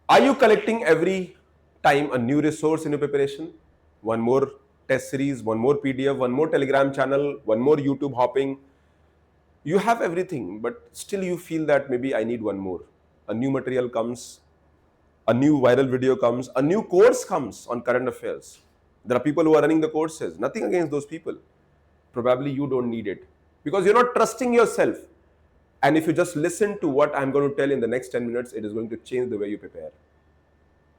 Are you collecting every time a new resource in your preparation? One more test series, one more PDF, one more Telegram channel, one more YouTube hopping. You have everything, but still you feel that maybe I need one more. A new material comes, a new viral video comes, a new course comes on current affairs. There are people who are running the courses. Nothing against those people. Probably you don't need it because you're not trusting yourself. And if you just listen to what I'm going to tell in the next 10 minutes, it is going to change the way you prepare.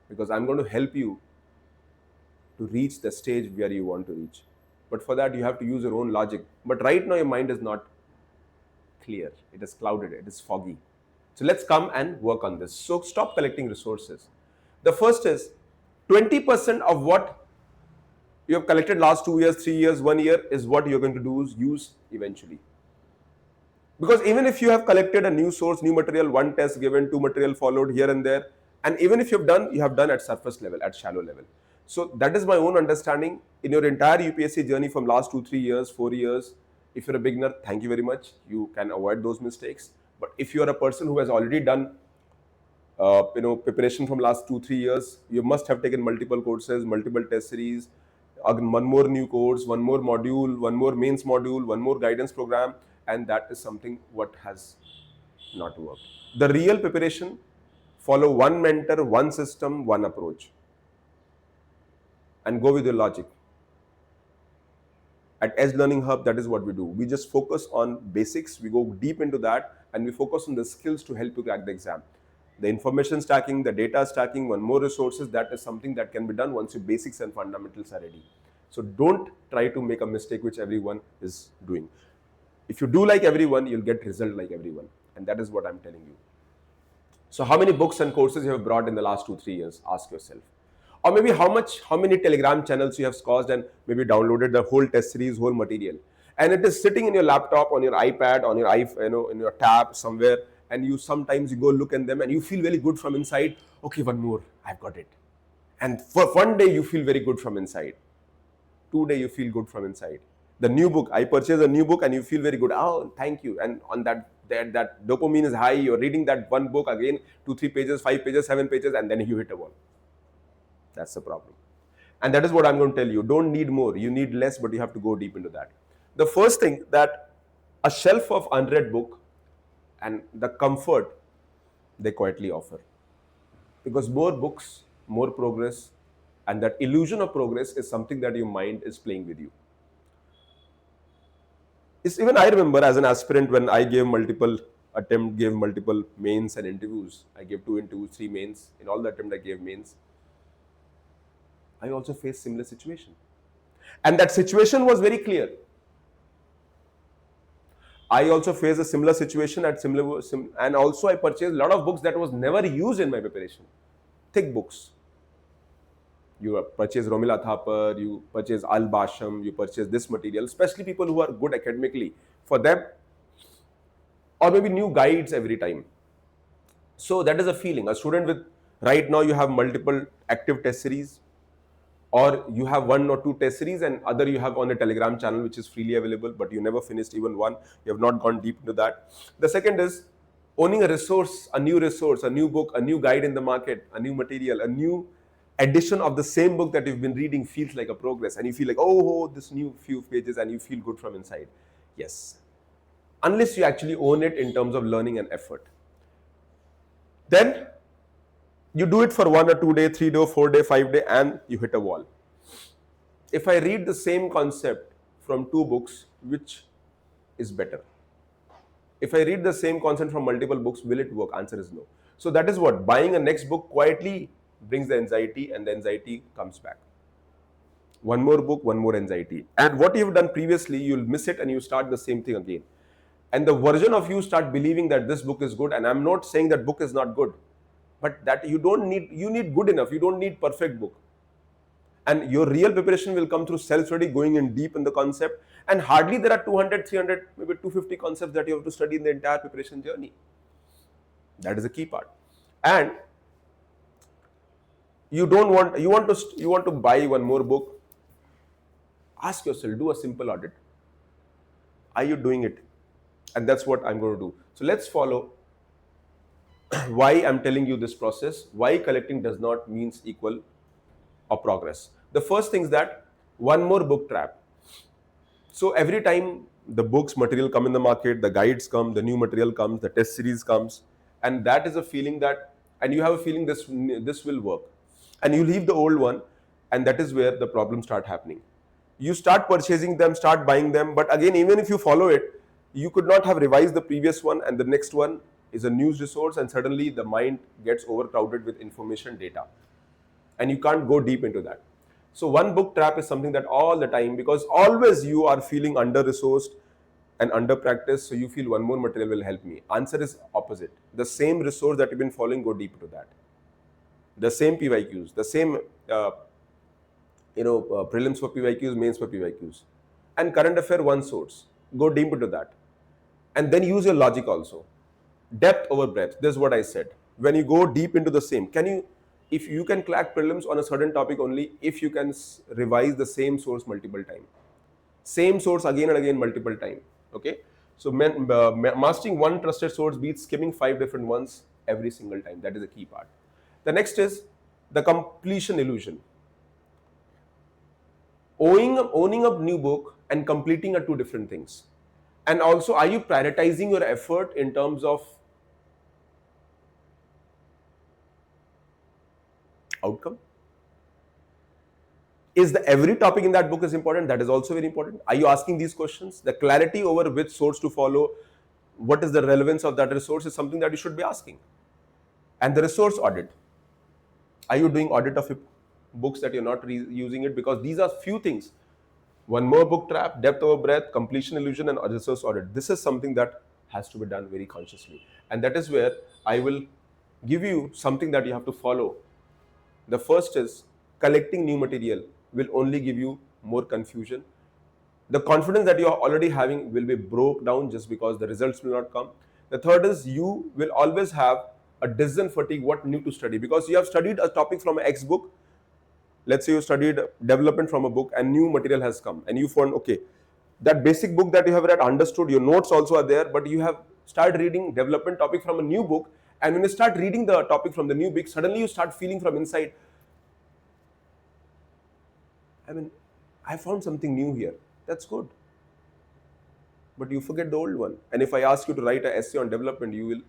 Because I'm going to help you to reach the stage where you want to reach. But for that, you have to use your own logic. But right now, your mind is not clear. It is clouded. It is foggy. So let's come and work on this. So stop collecting resources. The first is 20% of what you have collected last 2 years, 3 years, 1 year is what you're going to do is use eventually. Because even if you have collected a new source, new material, one test given, two material followed here and there, and even if you have done at surface level, at shallow level. So that is my own understanding. In your entire UPSC journey from last 2, 3 years, 4 years, if you're a beginner, thank you very much. You can avoid those mistakes. But if you are a person who has already done preparation from last 2, 3 years, you must have taken multiple courses, multiple test series, one more new course, one more module, one more mains module, one more guidance program, and that is something what has not worked. The real preparation, follow one mentor, one system, one approach, and go with your logic. At Edge Learning Hub, that is what we do. We just focus on basics, we go deep into that, and we focus on the skills to help you crack the exam. The information stacking, the data stacking, one more resources, that is something that can be done once your basics and fundamentals are ready. So don't try to make a mistake which everyone is doing. If you do like everyone, you'll get result like everyone. And that is what I'm telling you. So how many books and courses you have brought in the last 2, 3 years? Ask yourself. Or maybe how many Telegram channels you have caused and maybe downloaded the whole test series, whole material. And it is sitting in your laptop, on your iPad, on your in your tab somewhere, and you sometimes you go look at them and you feel very good from inside. Okay, one more, I've got it. And for one day you feel very good from inside. 2 day you feel good from inside. The new book, I purchased a new book and you feel very good. Oh, thank you. And on that dopamine is high. You're reading that one book again, 2, 3 pages, 5 pages, 7 pages, and then you hit a wall. That's the problem. And that is what I'm going to tell you. Don't need more. You need less, but you have to go deep into that. The first thing, that a shelf of unread book and the comfort they quietly offer. Because more books, more progress, and that illusion of progress is something that your mind is playing with you. It's even I remember as an aspirant when I gave multiple mains and interviews. I gave 2 interviews, 3 mains. In all the attempt I gave mains. I also faced similar situation. And that situation was very clear. I also faced a similar situation and also I purchased a lot of books that was never used in my preparation. Thick books. You purchase Romila Thapar, you purchase Al Basham, you purchase this material, especially people who are good academically. For them, or maybe new guides every time. So that is a feeling. A student with, right now you have multiple active test series, or you have 1 or 2 test series and other you have on a Telegram channel which is freely available, but you never finished even one. You have not gone deep into that. The second is owning a resource, a new book, a new guide in the market, a new material, a new edition of the same book that you've been reading feels like a progress, and you feel like, oh, this new few pages, and you feel good from inside. Yes. Unless you actually own it in terms of learning and effort. Then you do it for 1 or 2 day, 3 day, 4 day, 5 day, and you hit a wall. If I read the same concept from 2 books, which is better? If I read the same concept from multiple books, will it work? Answer is no. So that is what buying a next book quietly brings the anxiety, and the anxiety comes back. One more book, one more anxiety. And what you've done previously, you'll miss it and you start the same thing again. And the version of you start believing that this book is good. And I'm not saying that book is not good, but that you need good enough. You don't need perfect book. And your real preparation will come through self-study, going in deep in the concept. And hardly there are 200, 300, maybe 250 concepts that you have to study in the entire preparation journey. That is a key part. And you want to buy one more book. Ask yourself, do a simple audit. Are you doing it? And that's what I'm going to do. So let's follow why I'm telling you this process, why collecting does not means equal or progress. The first thing is that one more book trap. So every time the books material come in the market, the guides come, the new material comes, the test series comes, and that is a feeling that, and you have a feeling this will work, and you leave the old one, and that is where the problems start happening. You start purchasing them, start buying them, but again, even if you follow it, you could not have revised the previous one, and the next one is a news resource, and suddenly the mind gets overcrowded with information data, and you can't go deep into that. So one book trap is something that all the time, because always you are feeling under resourced and under practice, so you feel one more material will help me. Answer is opposite. The same resource that you've been following, go deep into that. The same PYQs, the same prelims for PYQs, mains for PYQs, and current affair one source. Go deep into that, and then use your logic also. Depth over breadth. This is what I said. When you go deep into the same, if you can crack prelims on a certain topic only if you can revise the same source multiple times, same source again and again multiple times. Okay, so mastering one trusted source beats skimming 5 different ones every single time. That is a key part. The next is the completion illusion. Owning a new book and completing are two different things. And also, are you prioritizing your effort in terms of outcome? Is every topic in that book is important? That is also very important. Are you asking these questions? The clarity over which source to follow, what is the relevance of that resource is something that you should be asking. And the resource audit. Are you doing audit of your books that you're not using it? Because these are few things. One more book trap, depth over breadth, completion illusion, and resource audit. This is something that has to be done very consciously. And that is where I will give you something that you have to follow. The first is collecting new material will only give you more confusion. The confidence that you are already having will be broke down just because the results will not come. The third is you will always have a decision fatigue, what new to study, because you have studied a topic from an X book. Let's say you studied development from a book and new material has come and you found, okay, that basic book that you have read, understood, your notes also are there, but you have started reading development topic from a new book, and when you start reading the topic from the new book, suddenly you start feeling from inside, I found something new here. That's good. But you forget the old one. And if I ask you to write an essay on development, you'll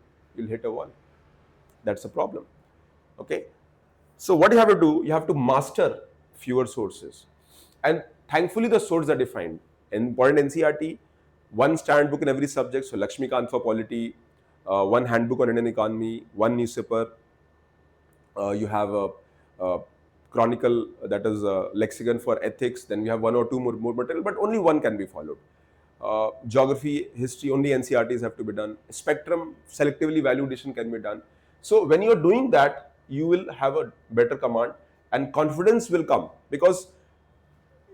hit a wall. That's a problem. Okay. So what you have to do, you have to master fewer sources. And thankfully the sources are defined. Important NCERT, one standard book in every subject. So Lakshmikant for polity, one handbook on Indian economy, one newspaper. You have a chronicle, that is a lexicon for ethics. Then we have one or two more material, but only one can be followed. Geography, history, only NCERTs have to be done. Spectrum, selectively validation can be done. So when you are doing that, you will have a better command and confidence will come, because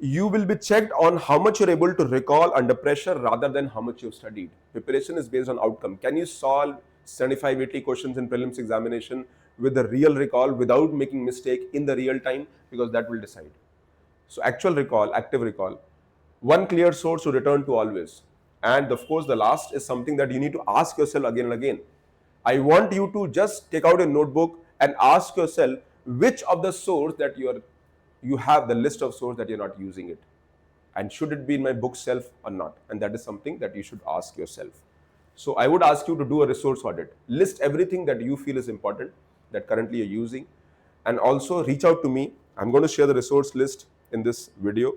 you will be checked on how much you're able to recall under pressure rather than how much you've studied. Preparation is based on outcome. Can you solve 75, 80 questions in prelims examination with a real recall without making mistake in the real time? Because that will decide. So actual recall, active recall, one clear source to return to always. And of course, the last is something that you need to ask yourself again and again. I want you to just take out a notebook and ask yourself which of the source that you have the list of source that you're not using it, and should it be in my bookshelf or not? And that is something that you should ask yourself. So I would ask you to do a resource audit. List everything that you feel is important that currently you're using, and also reach out to me. I'm going to share the resource list in this video.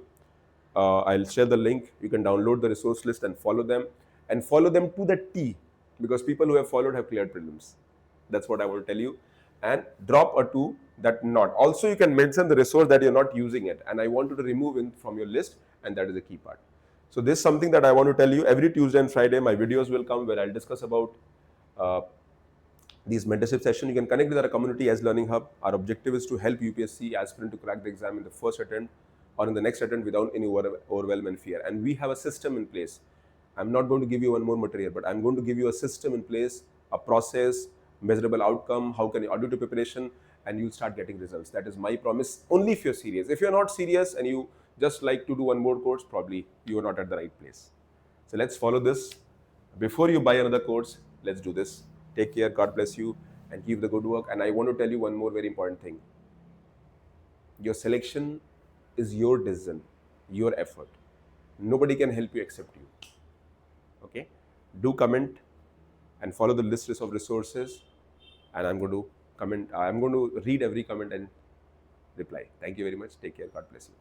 I'll share the link. You can download the resource list and follow them to the T, because people who have followed have cleared prelims. That's what I want to tell you. And drop a 2 that not. Also, you can mention the resource that you're not using it, and I want you to remove it from your list, and that is the key part. So this is something that I want to tell you. Every Tuesday and Friday, my videos will come where I'll discuss about these mentorship sessions. You can connect with our community as Learning Hub. Our objective is to help UPSC aspirant to crack the exam in the first attempt or in the next attempt without any overwhelm and fear. And we have a system in place. I'm not going to give you one more material, but I'm going to give you a system in place, a process, measurable outcome, how can you audit your preparation, and you'll start getting results. That is my promise, only if you're serious. If you're not serious and you just like to do one more course, probably you are not at the right place. So let's follow this. Before you buy another course, let's do this. Take care. God bless you. and keep the good work. And I want to tell you one more very important thing. Your selection is your decision, your effort. Nobody can help you except you. Okay? Do comment and follow the list of resources. And I'm going to comment. I'm going to read every comment and reply. Thank you very much. Take care. God bless you.